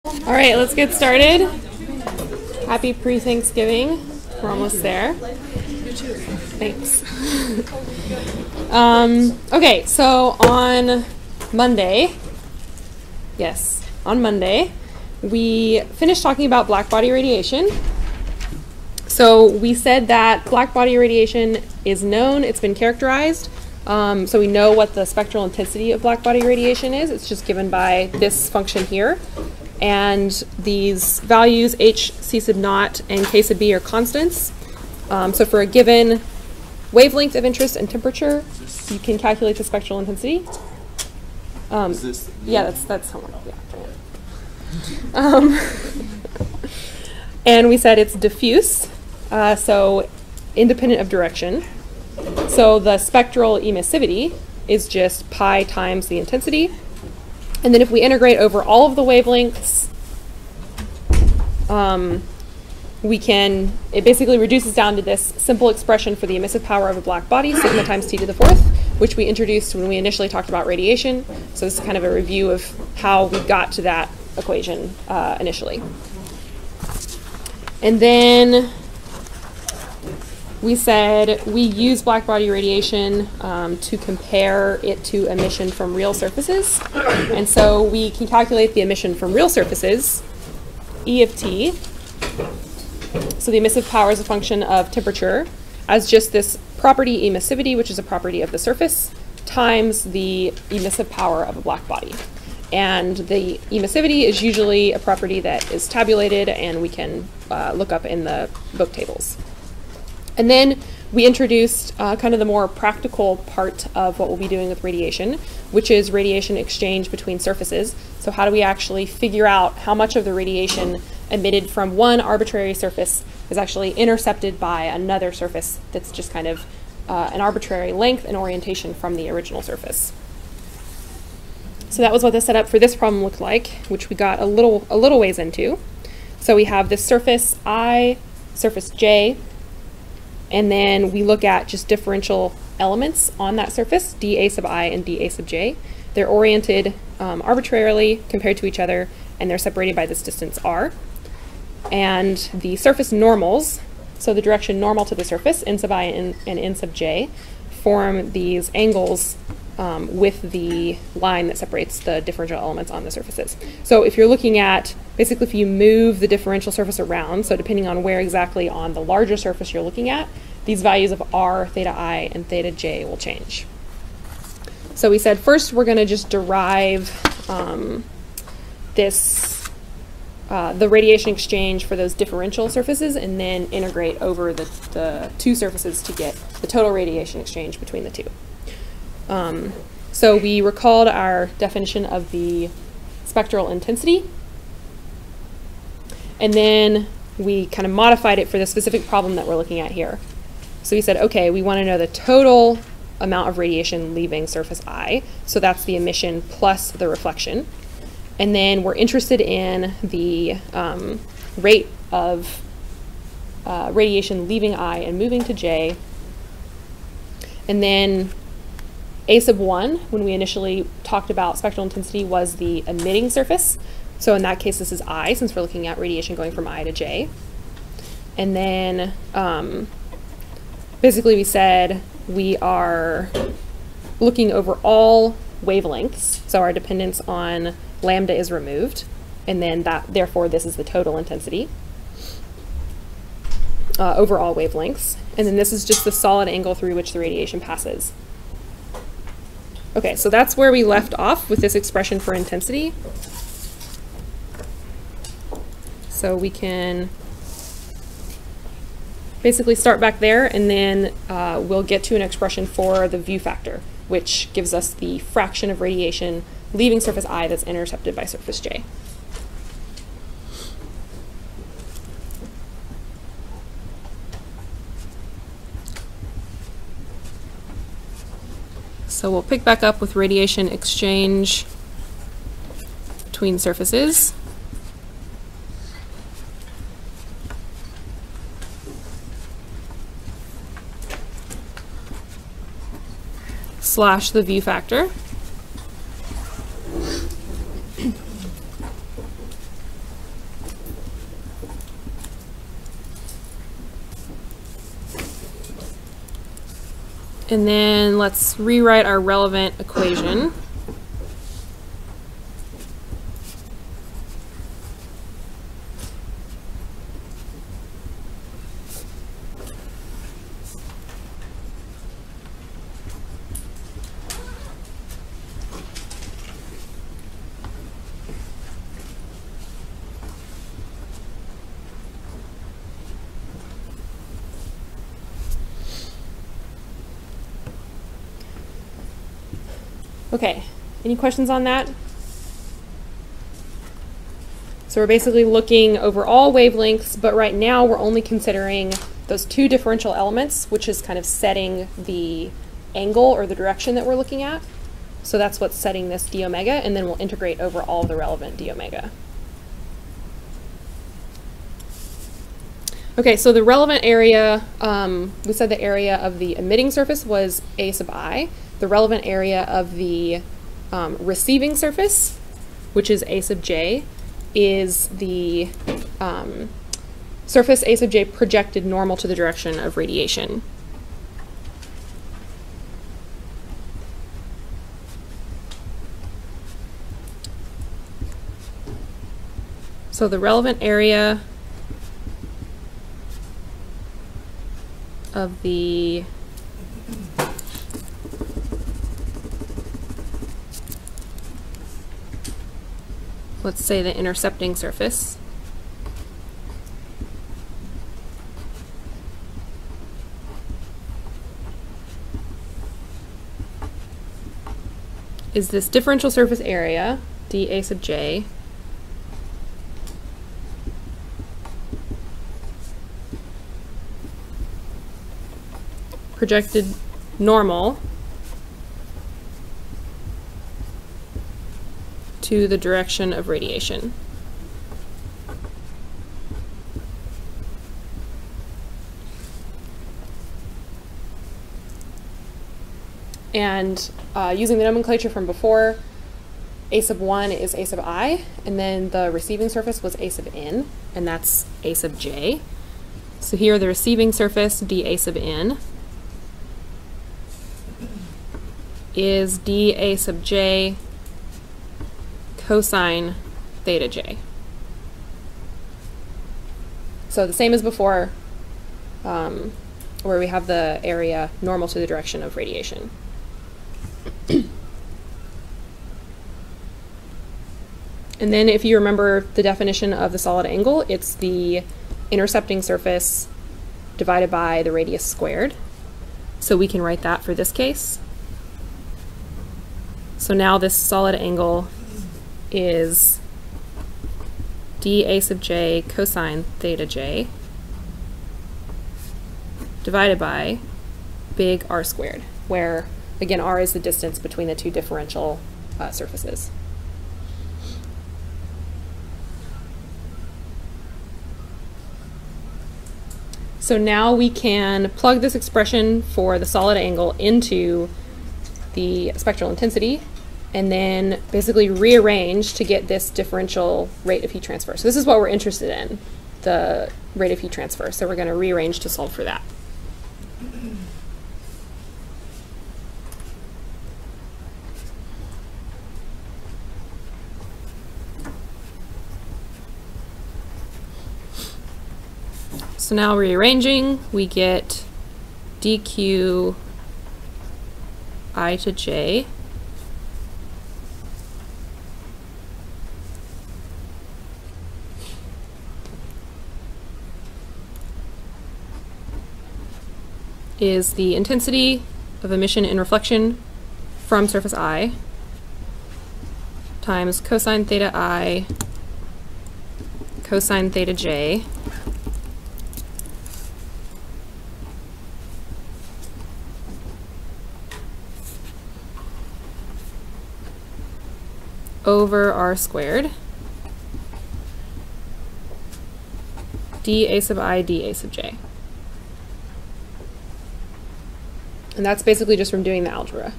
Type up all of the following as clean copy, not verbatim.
All right, let's get started. Happy pre-Thanksgiving. We're almost there. You too. Thanks. Okay, so on Monday, we finished talking about black body radiation. So we said that black body radiation is known, it's been characterized, so we know what the spectral intensity of black body radiation is. It's just given by this function here. And these values, h, c sub naught, and k sub b are constants. So for a given wavelength of interest and temperature, you can calculate the spectral intensity. Yeah, that's homework. Yeah. And we said it's diffuse, so independent of direction. So the spectral emissivity is just pi times the intensity. And then if we integrate over all of the wavelengths, it basically reduces down to this simple expression for the emissive power of a black body, sigma times t to the fourth, which we introduced when we initially talked about radiation. So this is kind of a review of how we got to that equation initially. And then we said we use black body radiation to compare it to emission from real surfaces. And so we can calculate the emission from real surfaces, E of t. So the emissive power is a function of temperature as just this property emissivity, which is a property of the surface, times the emissive power of a black body. And the emissivity is usually a property that is tabulated and we can look up in the book tables. And then we introduced kind of the more practical part of what we'll be doing with radiation, which is radiation exchange between surfaces. So how do we actually figure out how much of the radiation emitted from one arbitrary surface is actually intercepted by another surface that's just kind of an arbitrary length and orientation from the original surface. So that was what the setup for this problem looked like, which we got a little ways into. So we have this surface I, surface J, and then we look at just differential elements on that surface, dA sub I and dA sub J. They're oriented arbitrarily compared to each other, and they're separated by this distance r. And the surface normals, so the direction normal to the surface, n sub I and n sub J, form these angles with the line that separates the differential elements on the surfaces. So if you're looking at, basically if you move the differential surface around, so depending on where exactly on the larger surface you're looking at, these values of r, theta I, and theta j will change. So we said first we're going to just derive the radiation exchange for those differential surfaces and then integrate over the two surfaces to get the total radiation exchange between the two. So we recalled our definition of the spectral intensity, and then we kind of modified it for the specific problem that we're looking at here. So we said, okay, we want to know the total amount of radiation leaving surface I, so that's the emission plus the reflection. And then we're interested in the rate of radiation leaving I and moving to J. And then A sub 1, when we initially talked about spectral intensity, was the emitting surface. So in that case, this is I, since we're looking at radiation going from I to J. And then basically we said we are looking over all wavelengths, so our dependence on lambda is removed, and then therefore this is the total intensity over all wavelengths. And then this is just the solid angle through which the radiation passes. Okay, so that's where we left off with this expression for intensity. So we can basically start back there, and then we'll get to an expression for the view factor, which gives us the fraction of radiation leaving surface I that's intercepted by surface J. So we'll pick back up with radiation exchange between surfaces. Slash the view factor. And then let's rewrite our relevant equation. Okay, any questions on that? So we're basically looking over all wavelengths, but right now we're only considering those two differential elements, which is kind of setting the angle or the direction that we're looking at. So that's what's setting this d omega, and then we'll integrate over all the relevant d omega. Okay, so the relevant area, we said the area of the emitting surface was a sub I. The relevant area of the receiving surface, which is a sub j, is the surface a sub j projected normal to the direction of radiation. So the relevant area of the let's say the intercepting surface is this differential surface area, dA sub j, projected normal to the direction of radiation. And using the nomenclature from before, a sub 1 is a sub I, and then the receiving surface was a sub n, and that's a sub j. So here the receiving surface, dA sub n, is dA sub j cosine theta j. So the same as before, where we have the area normal to the direction of radiation. And then if you remember the definition of the solid angle, it's the intercepting surface divided by the radius squared. So we can write that for this case. So now this solid angle is dA sub j cosine theta j divided by big R squared, where again R is the distance between the two differential surfaces. So now we can plug this expression for the solid angle into the spectral intensity and then basically rearrange to get this differential rate of heat transfer. So this is what we're interested in, the rate of heat transfer. So we're going to rearrange to solve for that. So now rearranging, we get dq I to j is the intensity of emission and reflection from surface I times cosine theta I cosine theta j over R squared dA sub I dA sub j. And that's basically just from doing the algebra.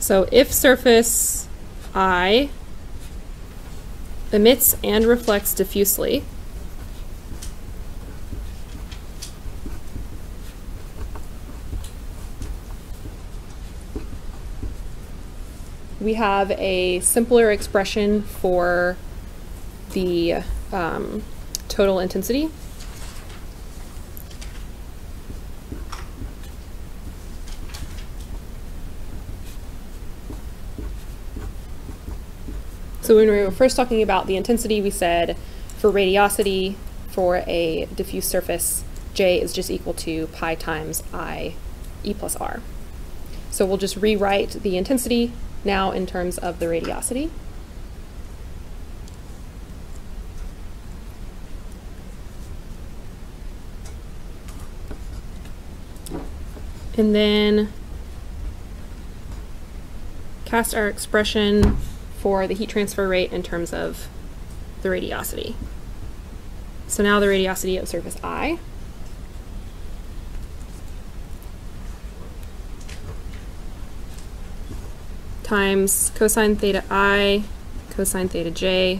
So if surface I emits and reflects diffusely, we have a simpler expression for the total intensity. So when we were first talking about the intensity, we said for radiosity for a diffuse surface, J is just equal to pi times I E plus R. So we'll just rewrite the intensity now in terms of the radiosity. And then cast our expression for the heat transfer rate in terms of the radiosity. So now the radiosity of surface I times cosine theta I cosine theta j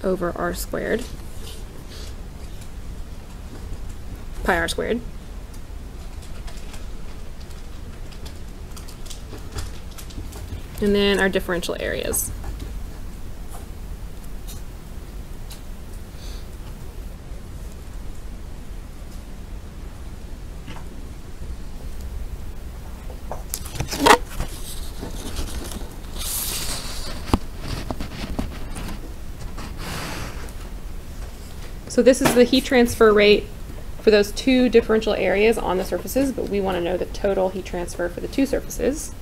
over r squared, pi r squared. And then our differential areas. So this is the heat transfer rate for those two differential areas on the surfaces, but we want to know the total heat transfer for the two surfaces.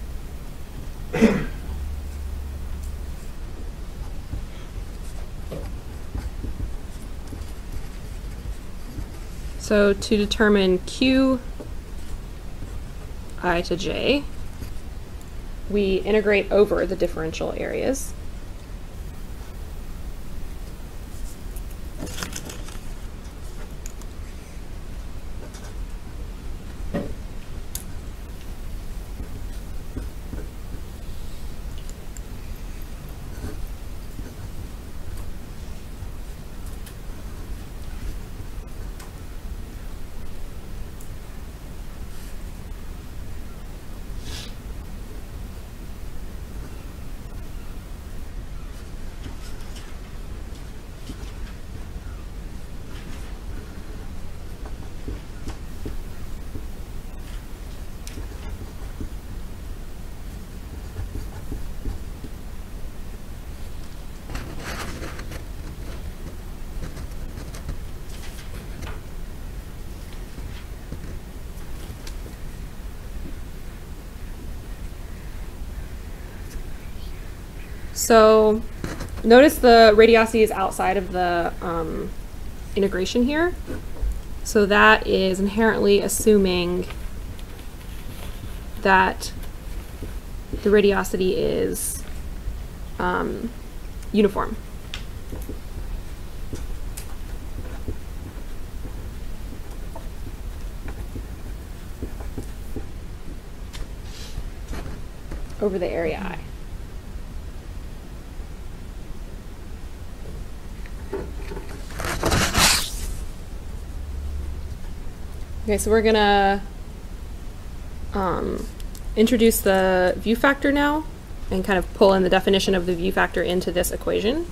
So to determine Q I to j, we integrate over the differential areas. So notice the radiosity is outside of the integration here. So that is inherently assuming that the radiosity is uniform. Over the area I. Okay, so we're gonna introduce the view factor now and kind of pull in the definition of the view factor into this equation.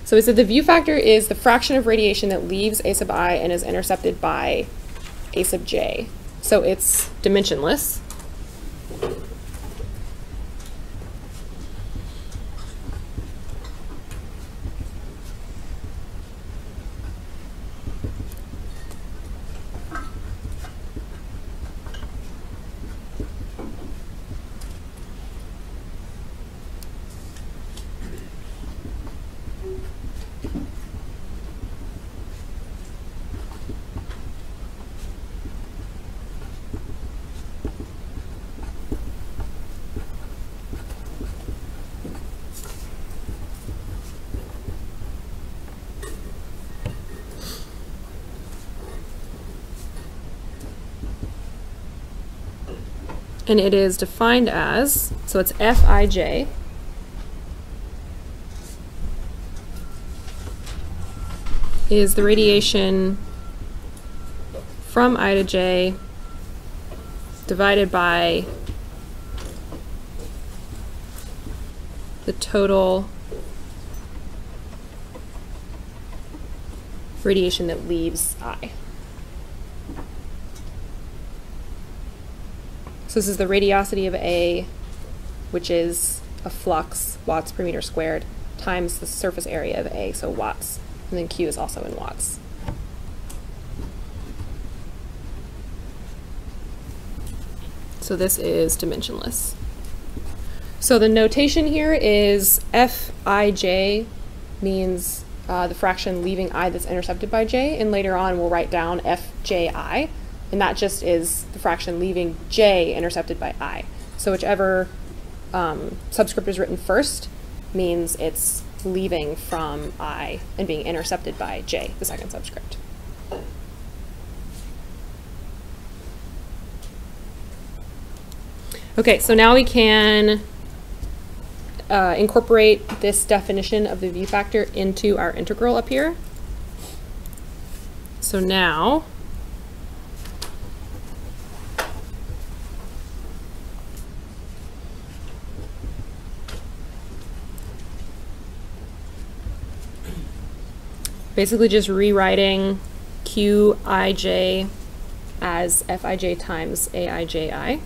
So we said the view factor is the fraction of radiation that leaves A sub I and is intercepted by A sub j. So it's dimensionless. And it is defined as, so it's Fij is the radiation from I to j divided by the total radiation that leaves I. So this is the radiosity of A, which is a flux, watts per meter squared, times the surface area of A, so watts. And then Q is also in watts. So this is dimensionless. So the notation here is Fij means the fraction leaving I that's intercepted by j, and later on we'll write down Fji, and that just is the fraction leaving j intercepted by I. So whichever subscript is written first means it's leaving from I and being intercepted by j, the second subscript. Okay, so now we can incorporate this definition of the view factor into our integral up here. So now basically just rewriting Qij as Fij times Aiji.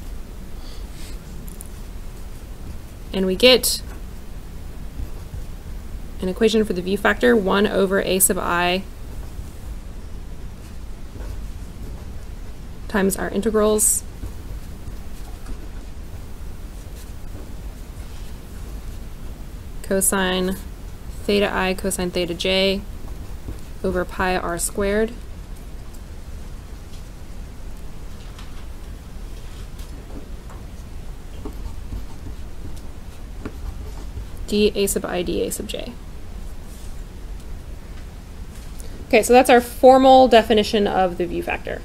And we get an equation for the view factor, 1 over A sub I times our integrals cosine theta I cosine theta j over pi r squared dA sub I dA sub j. Okay, so that's our formal definition of the view factor.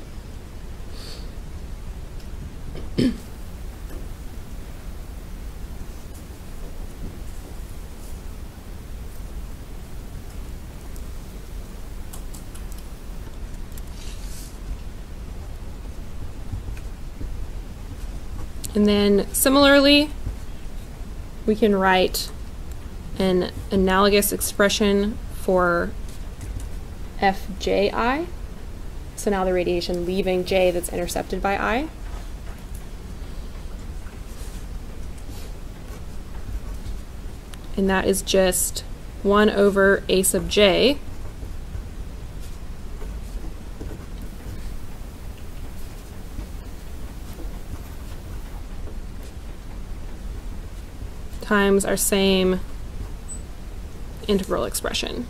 And then similarly, we can write an analogous expression for Fji. So now the radiation leaving j that's intercepted by I. And that is just 1 over A sub j times our same integral expression.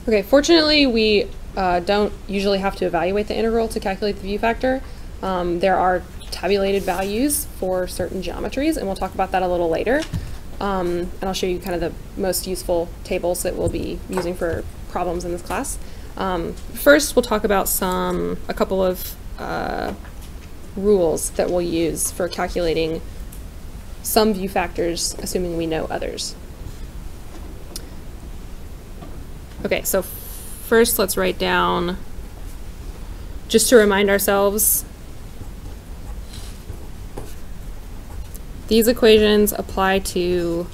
Okay, fortunately we don't usually have to evaluate the integral to calculate the view factor. There are tabulated values for certain geometries, and we'll talk about that a little later. And I'll show you kind of the most useful tables that we'll be using for problems in this class. First, we'll talk about a couple of rules that we'll use for calculating some view factors, assuming we know others. Okay, so first let's write down, just to remind ourselves, these equations apply to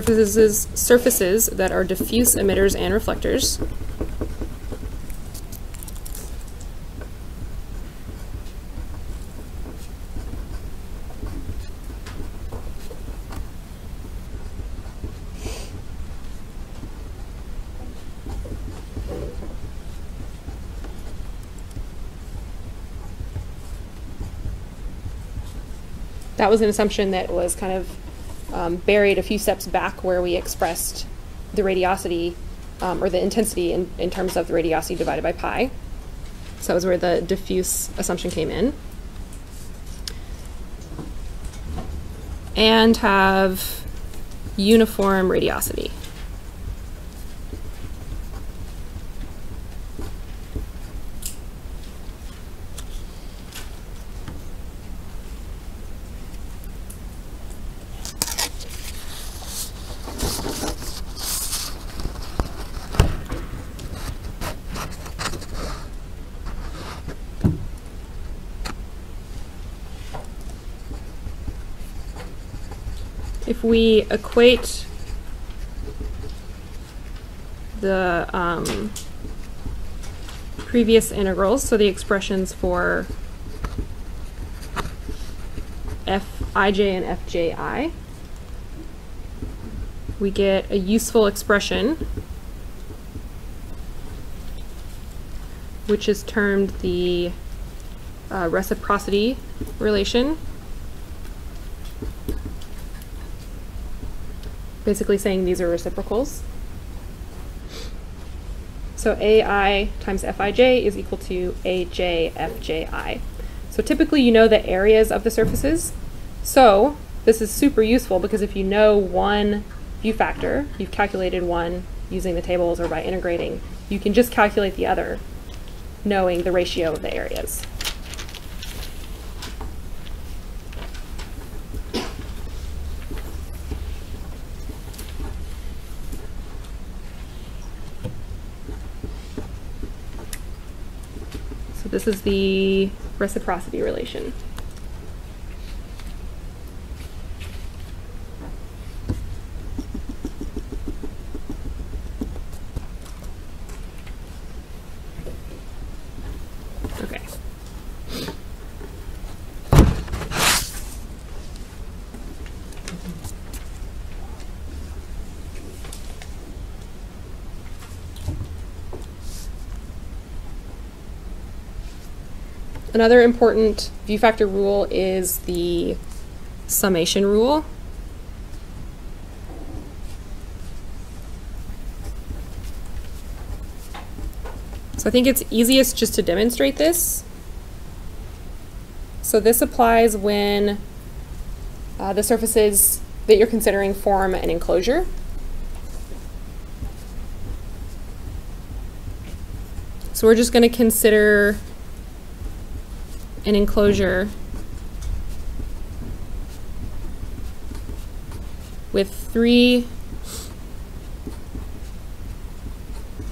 surfaces that are diffuse emitters and reflectors. That was an assumption that was kind of buried a few steps back where we expressed the radiosity or the intensity in terms of the radiosity divided by pi. So that was where the diffuse assumption came in. And have uniform radiosity. If we equate the previous integrals, so the expressions for Fij and Fji, we get a useful expression which is termed the reciprocity relation. Basically saying these are reciprocals. So AI times Fij is equal to AJ Fji. So typically you know the areas of the surfaces. So this is super useful because if you know one view factor, you've calculated one using the tables or by integrating, you can just calculate the other knowing the ratio of the areas. This is the reciprocity relation. Okay. Another important view factor rule is the summation rule. So I think it's easiest just to demonstrate this. So this applies when the surfaces that you're considering form an enclosure. So we're just going to consider an enclosure with 3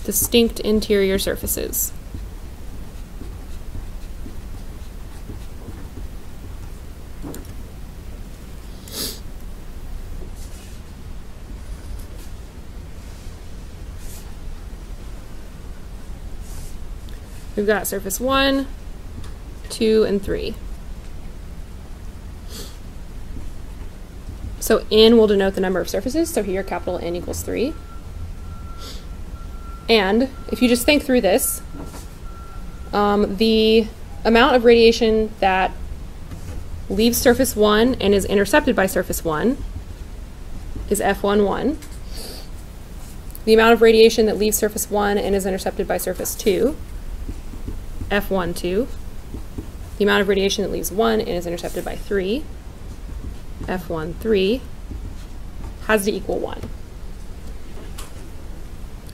distinct interior surfaces. We've got surface 1, 2, and 3. So N will denote the number of surfaces, so here capital N equals 3. And if you just think through this, the amount of radiation that leaves surface 1 and is intercepted by surface 1 is F11. The amount of radiation that leaves surface 1 and is intercepted by surface 2, F12. The amount of radiation that leaves 1 and is intercepted by 3, F13, has to equal 1.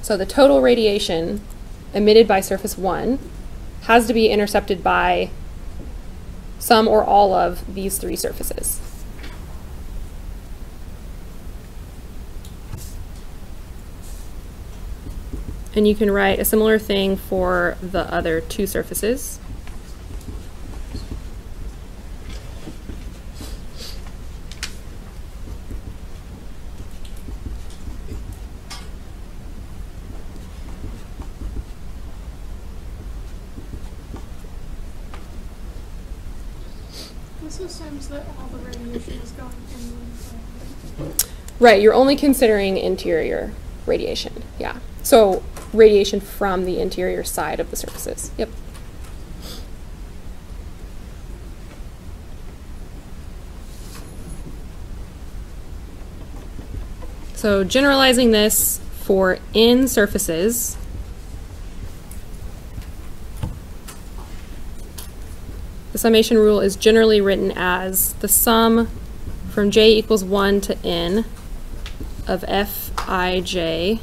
So the total radiation emitted by surface 1 has to be intercepted by some or all of these 3 surfaces. And you can write a similar thing for the other 2 surfaces. this assumes that all the radiation is going inland. Right, you're only considering interior radiation, yeah. So radiation from the interior side of the surfaces, yep. So generalizing this for in surfaces, the summation rule is generally written as the sum from j equals 1 to n of Fij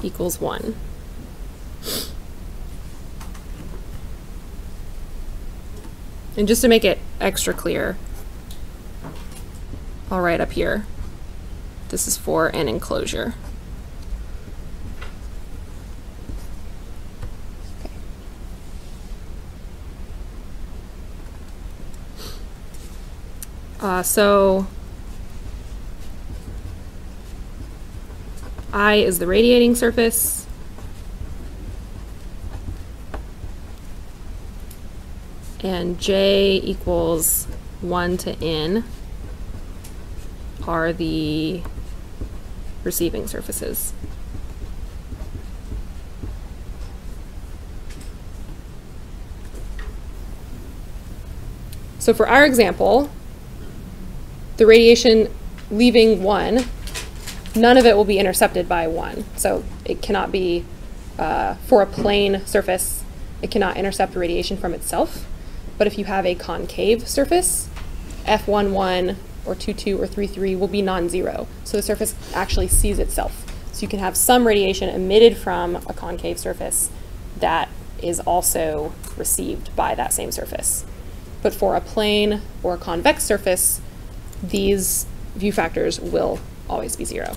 equals 1. And just to make it extra clear, I'll write up here. This is for an enclosure. So I is the radiating surface, and j equals 1 to n are the receiving surfaces. So for our example, the radiation leaving 1, none of it will be intercepted by 1. So it cannot be, for a plane surface, it cannot intercept radiation from itself. But if you have a concave surface, F11 or 22 or 33 will be non-zero. So the surface actually sees itself. So you can have some radiation emitted from a concave surface that is also received by that same surface. But for a plane or a convex surface, these view factors will always be 0.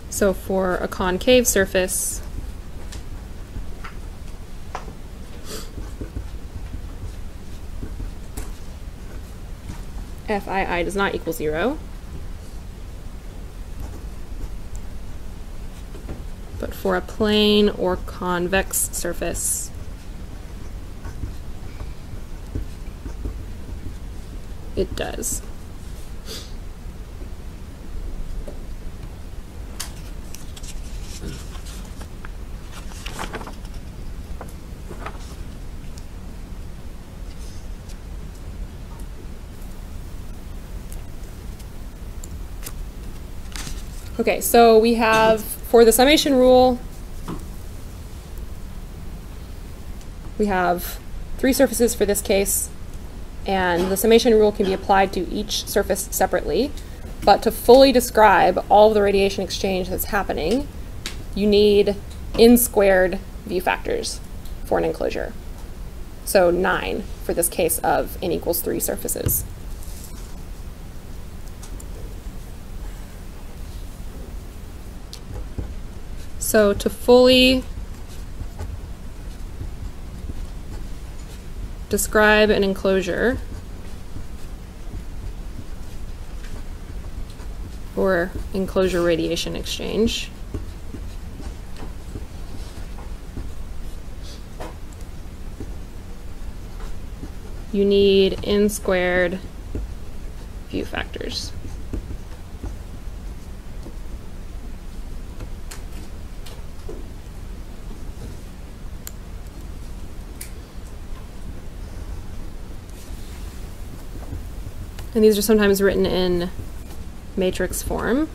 So for a concave surface, Fii does not equal 0. But for a plane or convex surface, it does. Okay, so we have, for the summation rule, we have 3 surfaces for this case, and the summation rule can be applied to each surface separately. But to fully describe all of the radiation exchange that's happening, you need n² view factors for an enclosure. So 9 for this case of n equals 3 surfaces. So to fully describe an enclosure or enclosure radiation exchange, you need n² view factors. And these are sometimes written in matrix form.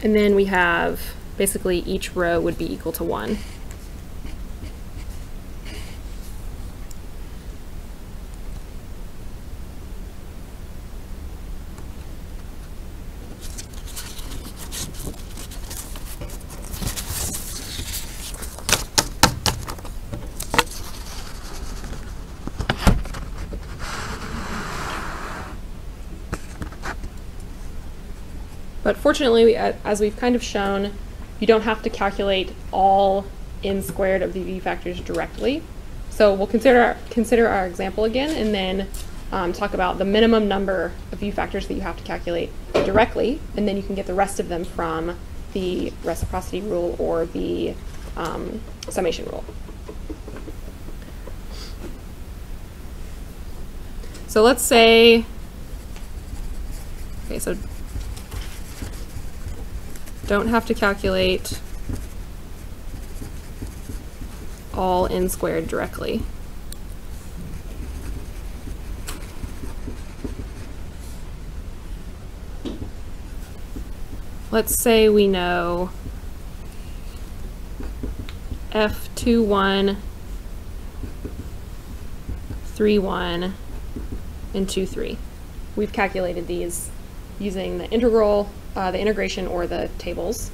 And then we have, basically each row would be equal to 1. But fortunately, as we've kind of shown, you don't have to calculate all n squared of the v factors directly. So we'll consider our example again, and then talk about the minimum number of v factors that you have to calculate directly, and then you can get the rest of them from the reciprocity rule or the summation rule. So let's say, okay, so don't have to calculate all n squared directly. Let's say we know f21, 3,1, and 2,3. We've calculated these using the integral, the integration, or the tables.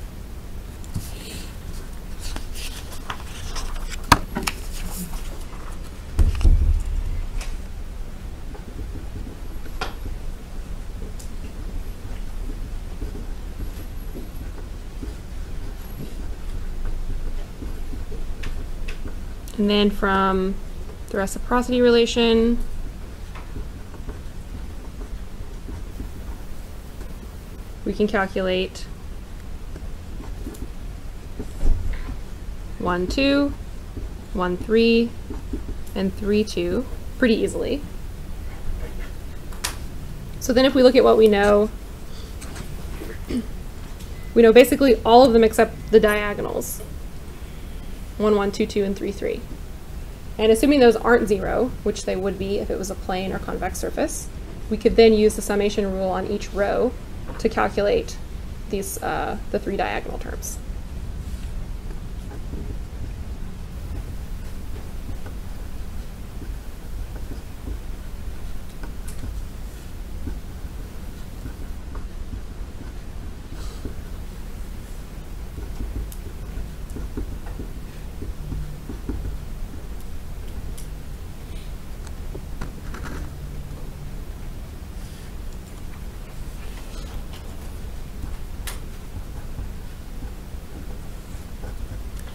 And then from the reciprocity relation, we can calculate 1, 2, 1, 3, and 3, 2 pretty easily. So then if we look at what we know basically all of them except the diagonals. 1, 1, 2, 2, and 3, 3. And assuming those aren't 0, which they would be if it was a plane or convex surface, we could then use the summation rule on each row to calculate these the 3 diagonal terms.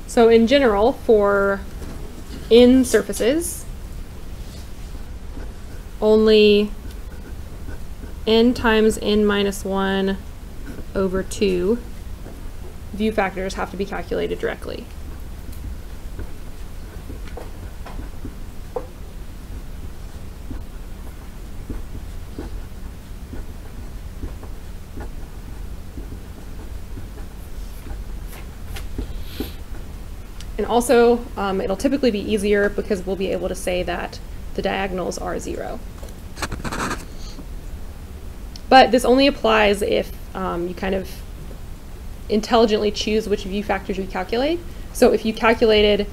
So in general, for n surfaces, only n times n minus 1 over 2 view factors have to be calculated directly. And also, it'll typically be easier because we'll be able to say that the diagonals are 0. But this only applies if you kind of intelligently choose which view factors you calculate. So if you calculated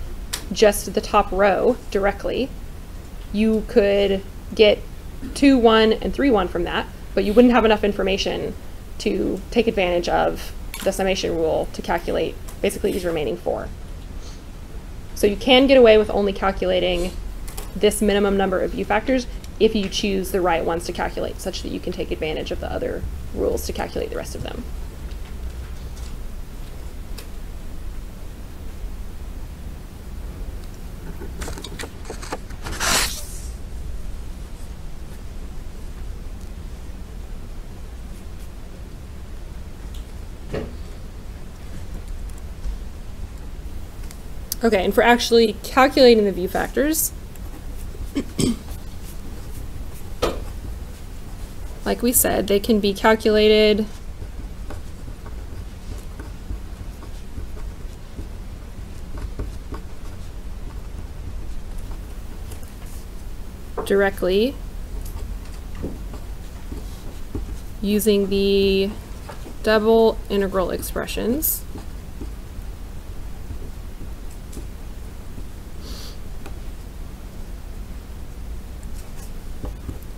just the top row directly, you could get 2, 1, and 3, 1 from that, but you wouldn't have enough information to take advantage of the summation rule to calculate basically these remaining 4. So you can get away with only calculating this minimum number of view factors if you choose the right ones to calculate, such that you can take advantage of the other rules to calculate the rest of them. Okay, and for actually calculating the view factors, like we said, they can be calculated directly using the double integral expressions.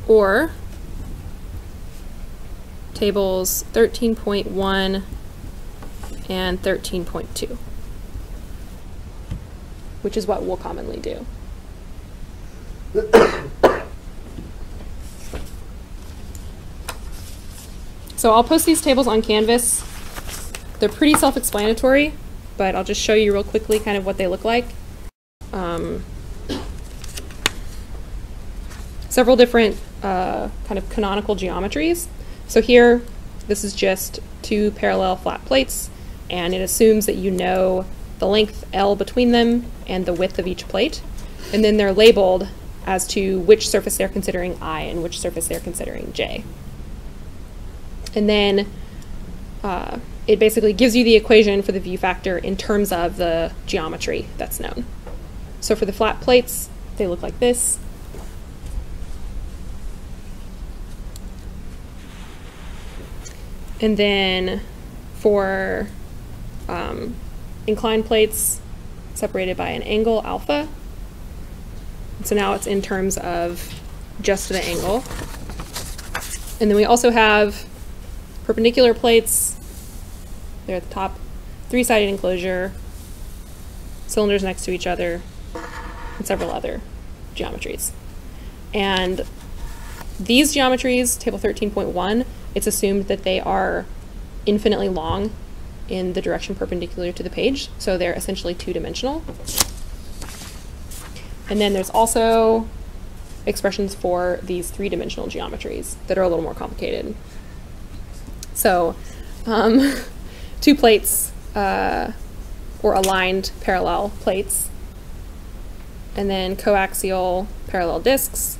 Or tables 13.1 and 13.2, which is what we'll commonly do. So I'll post these tables on Canvas. They're pretty self-explanatory, but I'll just show you real quickly kind of what they look like. Several different kind of canonical geometries. So here, this is just two parallel flat plates, and it assumes that you know the length L between them and the width of each plate. And then they're labeled as to which surface they're considering I and which surface they're considering J. And then it basically gives you the equation for the view factor in terms of the geometry that's known. So for the flat plates, they look like this. And then for inclined plates, separated by an angle, alpha. So now it's in terms of just the angle. And then we also have perpendicular plates. They're at the top, three-sided enclosure, cylinders next to each other, and several other geometries. And these geometries, table 13.1, it's assumed that they are infinitely long in the direction perpendicular to the page, so they're essentially two-dimensional. And then there's also expressions for these three-dimensional geometries that are a little more complicated. So two plates or aligned parallel plates, and then coaxial parallel discs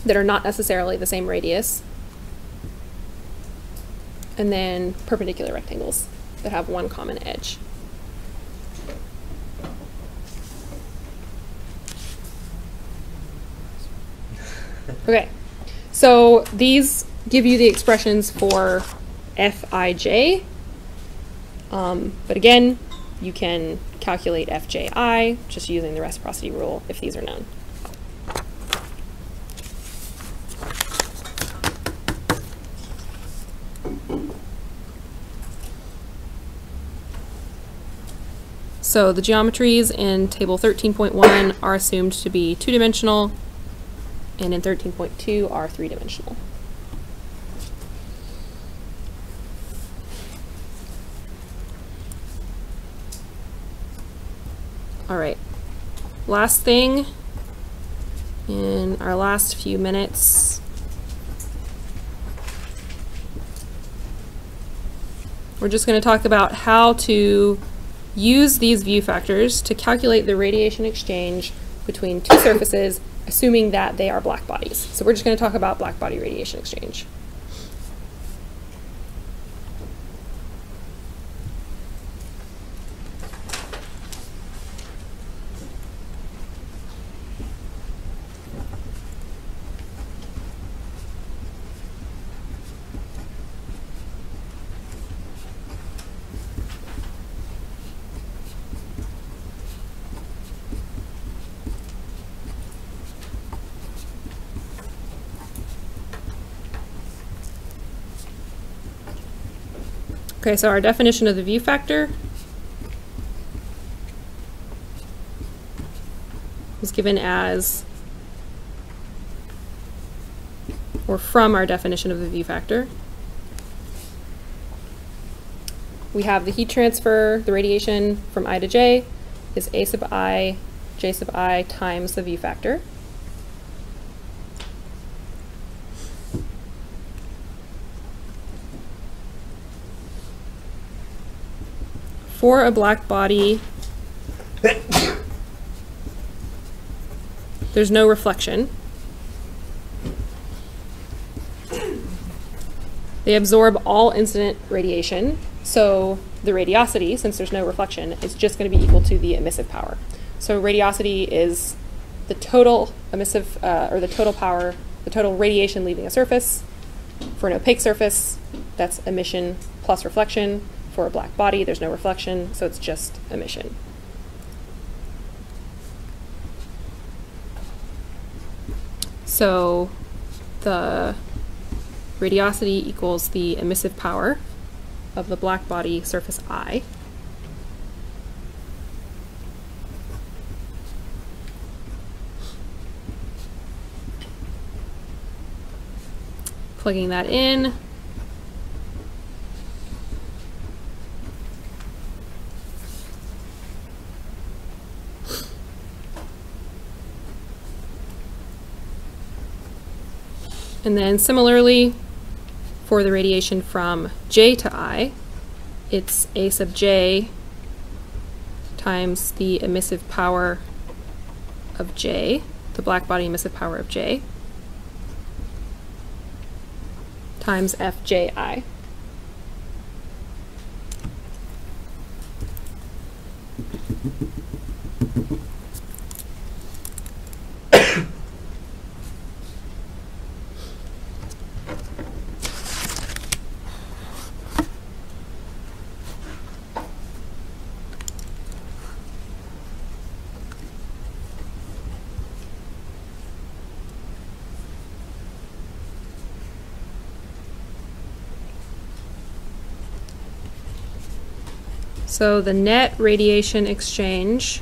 that are not necessarily the same radius, and then perpendicular rectangles that have one common edge. Okay, so these give you the expressions for Fij, but again, you can calculate Fji just using the reciprocity rule if these are known. So the geometries in table 13.1 are assumed to be two-dimensional, and in 13.2 are three-dimensional. All right, last thing in our last few minutes. We're just going to talk about how to use these view factors to calculate the radiation exchange between two surfaces, assuming that they are black bodies. So we're just going to talk about black body radiation exchange. Okay, so our definition of the view factor is given as, or from our definition of the view factor. We have the heat transfer, the radiation from I to J is A sub I, J sub I times the view factor. For a black body, there's no reflection. They absorb all incident radiation, so the radiosity, since there's no reflection, is just going to be equal to the emissive power. So radiosity is the total emissive, or the total power, the total radiation leaving a surface. For an opaque surface, that's emission plus reflection. For a black body, there's no reflection, so it's just emission. So the radiosity equals the emissive power of the black body surface I. Plugging that in. And then similarly, for the radiation from J to I, it's A sub J times the emissive power of J, the black body emissive power of J, times FJI. So the net radiation exchange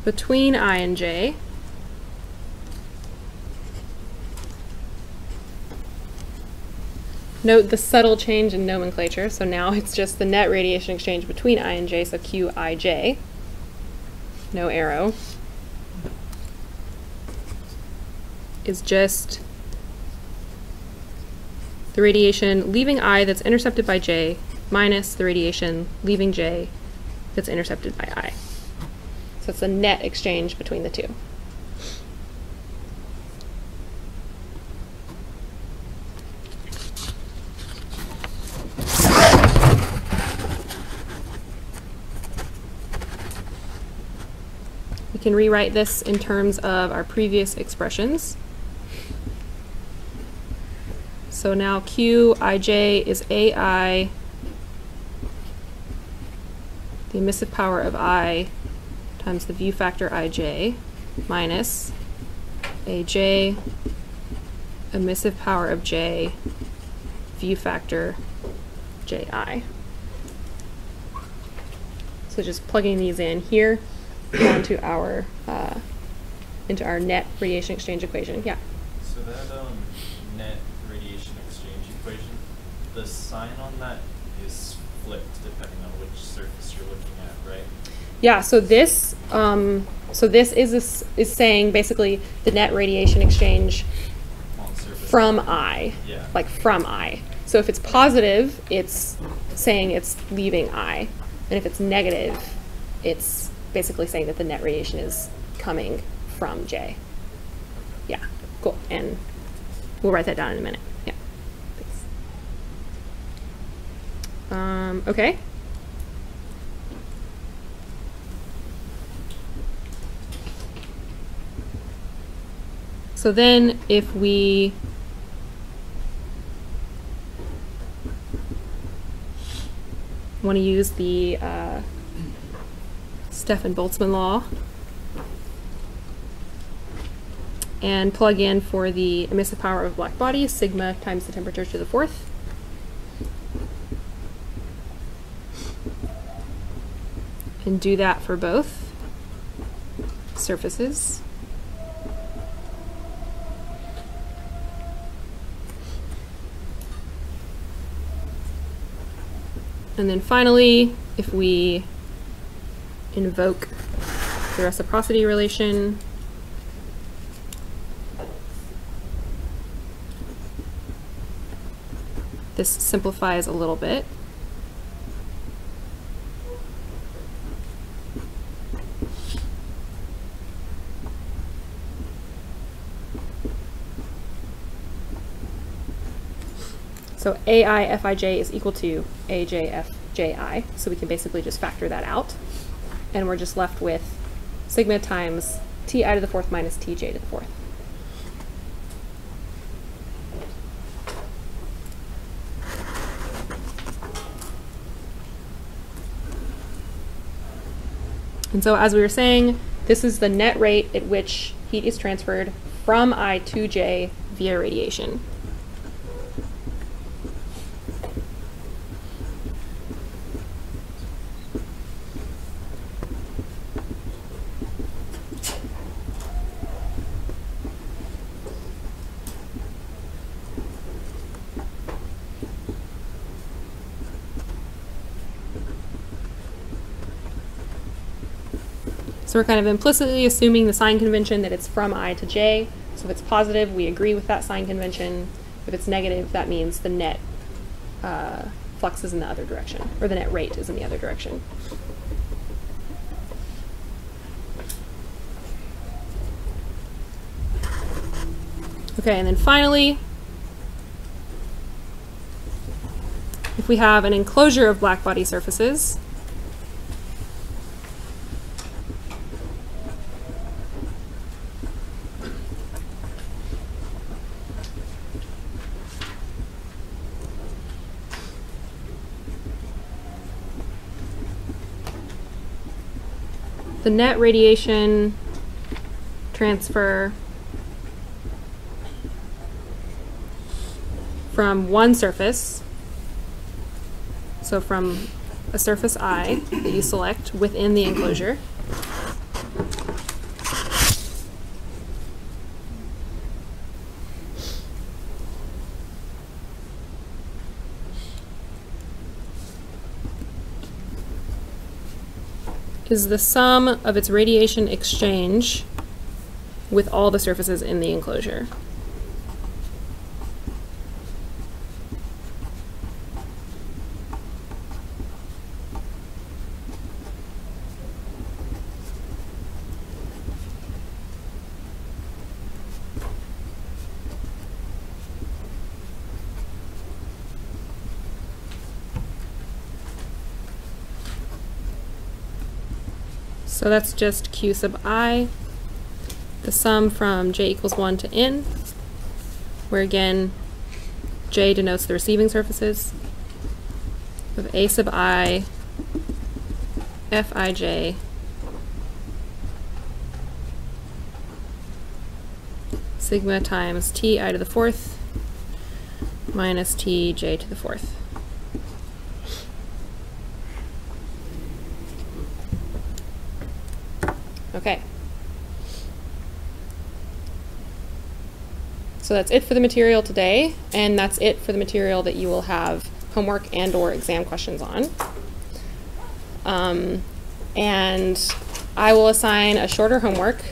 between I and J note the subtle change in nomenclature, so now it's just the net radiation exchange between I and J, so QIJ, no arrow, is just the radiation leaving I that's intercepted by J minus the radiation leaving J that's intercepted by I. So it's a net exchange between the two. We can rewrite this in terms of our previous expressions. So now Qij is Ai, the emissive power of I times the view factor Ij, minus Aj, emissive power of J, view factor Ji. So just plugging these in here onto our into our net radiation exchange equation. Yeah. So that net radiation exchange equation, the sign on that is flipped depending on which surface you're looking at, right? Yeah. So this is saying basically the net radiation exchange On surface. from I, Yeah. like from I. So if it's positive, it's saying it's leaving I, and if it's negative, it's basically saying that the net radiation is coming from J. Yeah, cool. And we'll write that down in a minute. Yeah. Thanks. Okay. So then if we want to use the Stefan-Boltzmann law and plug in for the emissive power of a black body, sigma times the temperature to the fourth. And do that for both surfaces. And then finally, if we invoke the reciprocity relation, this simplifies a little bit. So AI Fij is equal to AJ Fji, so we can basically just factor that out. And we're just left with sigma times Ti to the fourth minus Tj to the fourth. And so as we were saying, this is the net rate at which heat is transferred from I to J via radiation. So we're kind of implicitly assuming the sign convention that it's from I to j. So if it's positive, we agree with that sign convention. If it's negative, that means the net flux is in the other direction, or the net rate is in the other direction. Okay, and then finally, if we have an enclosure of black body surfaces, the net radiation transfer from one surface, so from a surface I that you select within the enclosure, is the sum of its radiation exchange with all the surfaces in the enclosure. So that's just Q sub I, the sum from j equals 1 to n, where again, j denotes the receiving surfaces, of A sub I, Fij, sigma times Ti to the fourth minus Tj to the fourth. Okay. So that's it for the material today, and that's it for the material that you will have homework and or exam questions on. And I will assign a shorter homework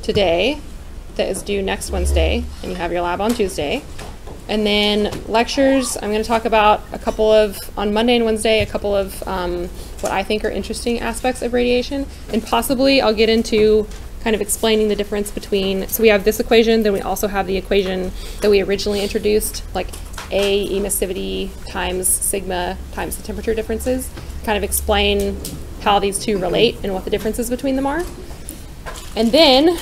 today that is due next Wednesday, and you have your lab on Tuesday. And then lectures, I'm going to talk about a couple of, on Monday and Wednesday, a couple of what I think are interesting aspects of radiation. And possibly I'll get into kind of explaining the difference between, so we have this equation, then we also have the equation that we originally introduced, like A emissivity times sigma times the temperature differences, kind of explain how these two relate and what the differences between them are. And then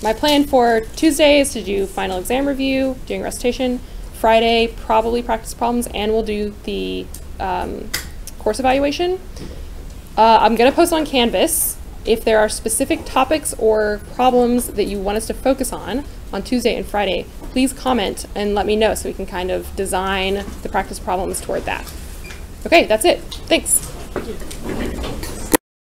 my plan for Tuesday is to do final exam review, doing recitation. Friday, probably practice problems, and we'll do the course evaluation. I'm going to post on Canvas. If there are specific topics or problems that you want us to focus on Tuesday and Friday, please comment and let me know so we can kind of design the practice problems toward that. Okay, that's it. Thanks. Thank you.